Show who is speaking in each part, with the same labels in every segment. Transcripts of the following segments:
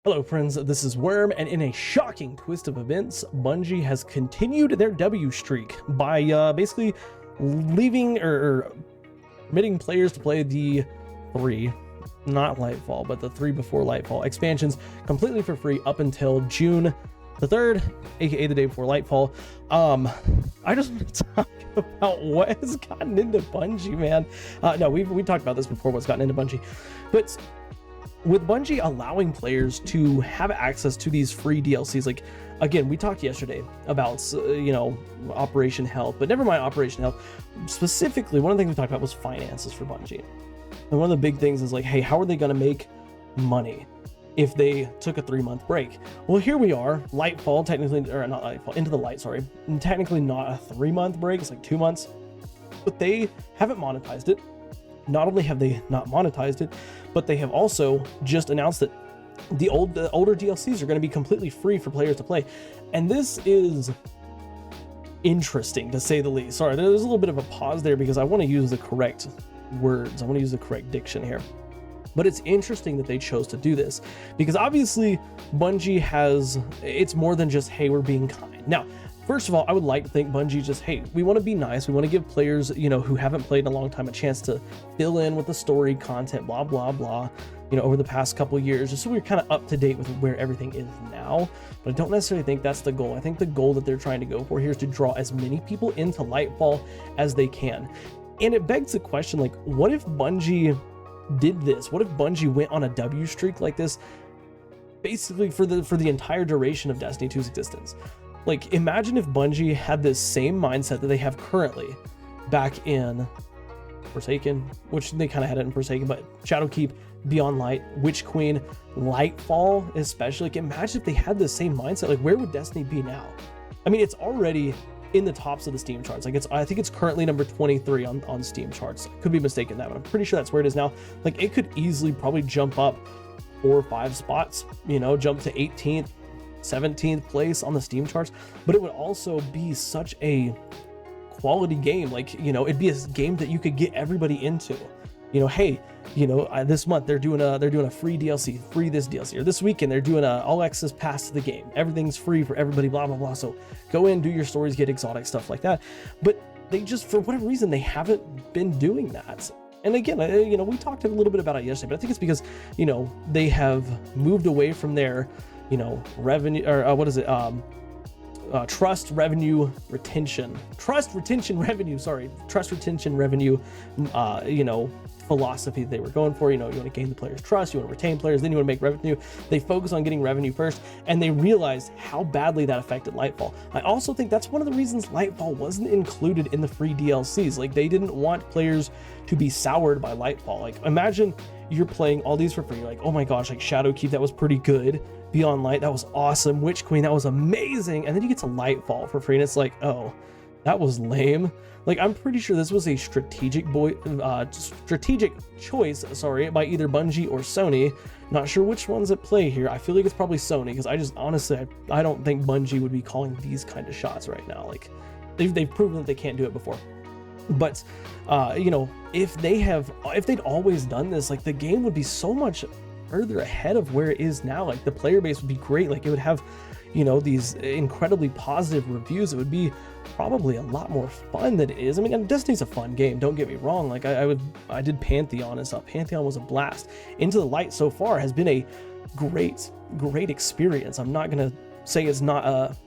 Speaker 1: Hello friends, this is Worm, and in a shocking twist of events, Bungie has continued their W streak by basically leaving or permitting players to play the three, not Lightfall, but the three before Lightfall expansions completely for free up until June the 3rd, aka the day before Lightfall. I just want to talk about what has gotten into Bungie, man. No, we talked about this before, what's gotten into Bungie, but with Bungie allowing players to have access to these free DLCs, like, again, we talked yesterday about, Operation Health, but never mind Operation Health. Specifically, one of the things we talked about was finances for Bungie. And one of the big things is like, hey, how are they going to make money if they took a 3-month break? Well, here we are, Lightfall, technically, or not Lightfall, Into the Light, sorry. And technically not a 3-month break, it's like 2 months, but they haven't monetized it. Not only have they not monetized it, but they have also just announced that the older DLCs are going to be completely free for players to play. And this is interesting, to say the least. Sorry, there's a little bit of a pause there because I want to use the correct words. I want to use the correct diction here. But it's interesting that they chose to do this because obviously Bungie it's more than just, hey, we're being kind. Now, first of all, I would like to think Bungie just, hey, we want to be nice. We want to give players, who haven't played in a long time a chance to fill in with the story content, blah, blah, blah, over the past couple of years, just so we're kind of up to date with where everything is now. But I don't necessarily think that's the goal. I think the goal that they're trying to go for here is to draw as many people into Lightfall as they can. And it begs the question, like, what if Bungie did this? What if Bungie went on a W streak like this, basically for the entire duration of Destiny 2's existence? Like, imagine if Bungie had this same mindset that they have currently back in Forsaken, which they kind of had it in Forsaken, but Shadowkeep, Beyond Light, Witch Queen, Lightfall especially. Like, imagine if they had the same mindset. Like, where would Destiny be now? I mean, it's already in the tops of the Steam charts. Like, I think it's currently number 23 on Steam charts. I could be mistaken that, but I'm pretty sure that's where it is now. Like, it could easily probably jump up 4 or 5 spots, jump to 18th, 17th place on the Steam charts. But it would also be such a quality game. Like, it'd be a game that you could get everybody into. Hey, this month they're doing a free DLC, free this DLC, or this weekend they're doing a all access pass to the game. Everything's free for everybody, blah, blah, blah. So go in, do your stories, get exotic stuff like that. But they just, for whatever reason, they haven't been doing that. And again, we talked a little bit about it yesterday, but I think it's because, they have moved away from their, revenue, or what is it? Trust retention revenue, philosophy they were going for. You want to gain the players' trust, you want to retain players, then you want to make revenue. They focus on getting revenue first, and they realized how badly that affected Lightfall. I also think that's one of the reasons Lightfall wasn't included in the free DLCs. Like, they didn't want players to be soured by Lightfall. Like, imagine you're playing all these for free, like, oh my gosh, like Shadowkeep, that was pretty good. Beyond Light, that was awesome. Witch Queen, that was amazing. And then you get to Lightfall for free, and it's like, oh, that was lame. Like, I'm pretty sure this was a strategic choice, by either Bungie or Sony. Not sure which one's at play here. I feel like it's probably Sony, because I just honestly, I don't think Bungie would be calling these kind of shots right now. Like, they've proven that they can't do it before. But if they'd always done this, like, the game would be so much further ahead of where it is now. Like, the player base would be great. Like, it would have, these incredibly positive reviews. It would be probably a lot more fun than it is. I mean, Destiny's a fun game, don't get me wrong. Like, I did Pantheon and stuff. Pantheon was a blast. Into the Light so far has been a great experience. I'm not gonna say it's not a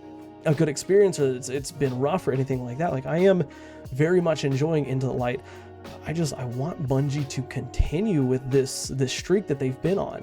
Speaker 1: good experience, or it's been rough or anything like that. Like, I am very much enjoying Into the Light. I want Bungie to continue with this streak that they've been on.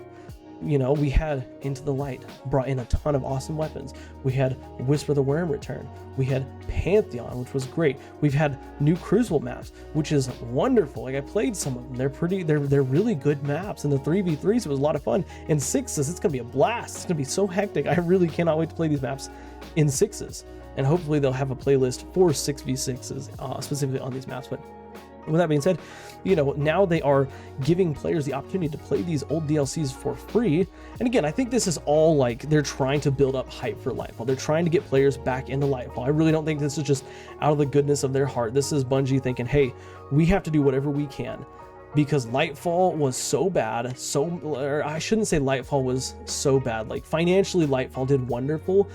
Speaker 1: We had Into the Light, brought in a ton of awesome weapons. We had Whisper the Worm return. We had Pantheon, which was great. We've had new Crucible maps, which is wonderful. Like, I played some of them. They're really good maps. And the 3v3s, it was a lot of fun. In 6s, it's gonna be a blast. It's gonna be so hectic. I really cannot wait to play these maps in 6s. And hopefully they'll have a playlist for 6v6s, specifically on these maps. But with that being said, now they are giving players the opportunity to play these old DLCs for free. And again, I think this is all like they're trying to build up hype for Lightfall. They're trying to get players back into Lightfall. I really don't think this is just out of the goodness of their heart. This is Bungie thinking, hey, we have to do whatever we can because Lightfall was so bad, or I shouldn't say Lightfall was so bad, like financially Lightfall did wonderful,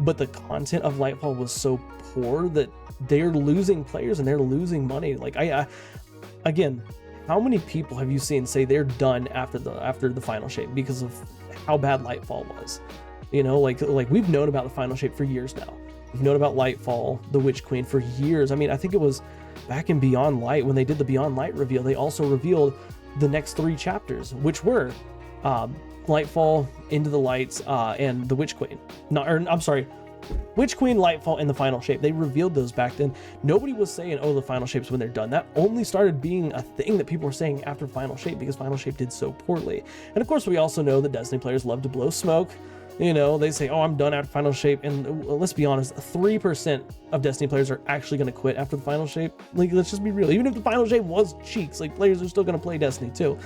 Speaker 1: but the content of Lightfall was so poor that they're losing players and they're losing money. Like again, how many people have you seen say they're done after the final shape because of how bad Lightfall was? You know, like we've known about the final shape for years now. We've known about Lightfall, the Witch Queen, for years. I mean, I think it was back in Beyond Light when they did the Beyond Light reveal, they also revealed the next 3 chapters, which were Lightfall, Into the Lights, and the Witch Queen. I'm sorry, Witch Queen, Lightfall, and the final shape. They revealed those back then. Nobody was saying, oh, the final shape's when they're done. That only started being a thing that people were saying after final shape because final shape did so poorly. And of course, we also know that Destiny players love to blow smoke. You know, they say, oh, I'm done after final shape. And let's be honest, 3% of Destiny players are actually going to quit after the final shape. Like, let's just be real. Even if the final shape was cheeks, like, players are still going to play Destiny too.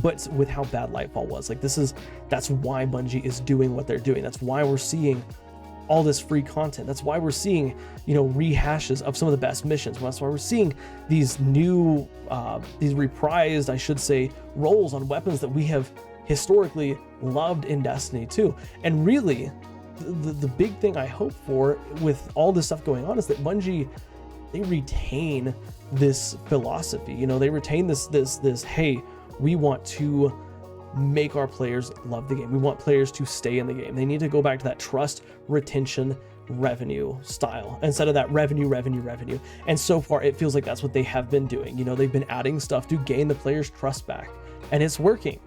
Speaker 1: But with how bad Lightfall was, like, that's why Bungie is doing what they're doing. That's why we're seeing all this free content. That's why we're seeing, you know, rehashes of some of the best missions. That's why we're seeing these new, these reprised, I should say, roles on weapons that we have historically loved in Destiny 2. And really, the big thing I hope for with all this stuff going on is that Bungie, they retain this philosophy. You know, they retain this, hey, we want to make our players love the game. We want players to stay in the game. They need to go back to that trust, retention, revenue style instead of that revenue. And so far, it feels like that's what they have been doing. You know, they've been adding stuff to gain the players' trust back, and it's working.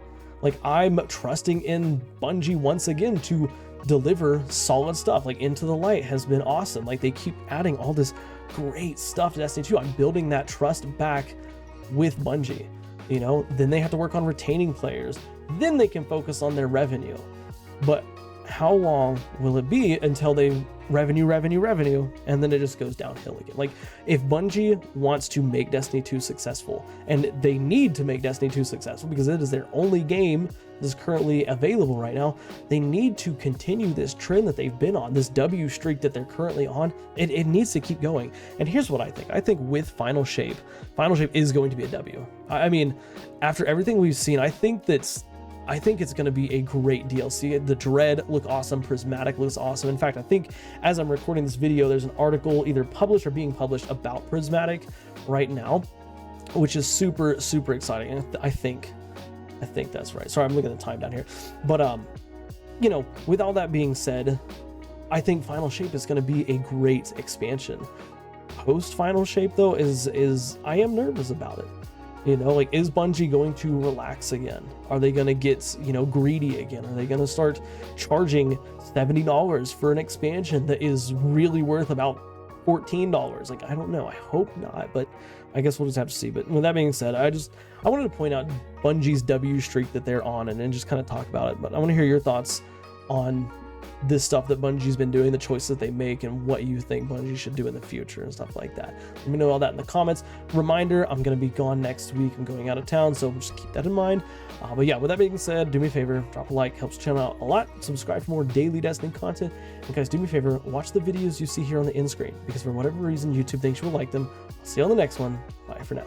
Speaker 1: Like, I'm trusting in Bungie once again to deliver solid stuff. Like, Into the Light has been awesome. Like, they keep adding all this great stuff to Destiny 2. I'm building that trust back with Bungie. You know, then they have to work on retaining players. Then they can focus on their revenue. But how long will it be until they revenue, and then it just goes downhill again? Like, if Bungie wants to make Destiny 2 successful, and they need to make Destiny 2 successful because it is their only game that is currently available right now, they need to continue this trend that they've been on, this W streak that they're currently on. It needs to keep going. And here's what I think. I think with Final Shape is going to be a W. I mean, after everything we've seen, I think it's going to be a great DLC. The Dread look awesome. Prismatic looks awesome. In fact, I think as I'm recording this video, there's an article either published or being published about Prismatic right now, which is super, super exciting. I think that's right. Sorry, I'm looking at the time down here. But, you know, with all that being said, I think Final Shape is going to be a great expansion. Post Final Shape, though, I am nervous about it. You know, like, is Bungie going to relax again? Are they going to get, you know, greedy again? Are they going to start charging $70 for an expansion that is really worth about $14? Like, I don't know. I hope not, but I guess we'll just have to see. But with that being said, I wanted to point out Bungie's W streak that they're on and then just kind of talk about it. But I want to hear your thoughts on this stuff that Bungie's been doing, the choices that they make, and what you think Bungie should do in the future and stuff like that. Let me know all that in the comments. Reminder, I'm going to be gone next week. I'm going out of town, so just keep that in mind. But yeah, with that being said, do me a favor, drop a like, helps the channel out a lot. Subscribe for more daily Destiny content. And guys, do me a favor, watch the videos you see here on the end screen, because for whatever reason, YouTube thinks you will like them. I'll see you on the next one. Bye for now.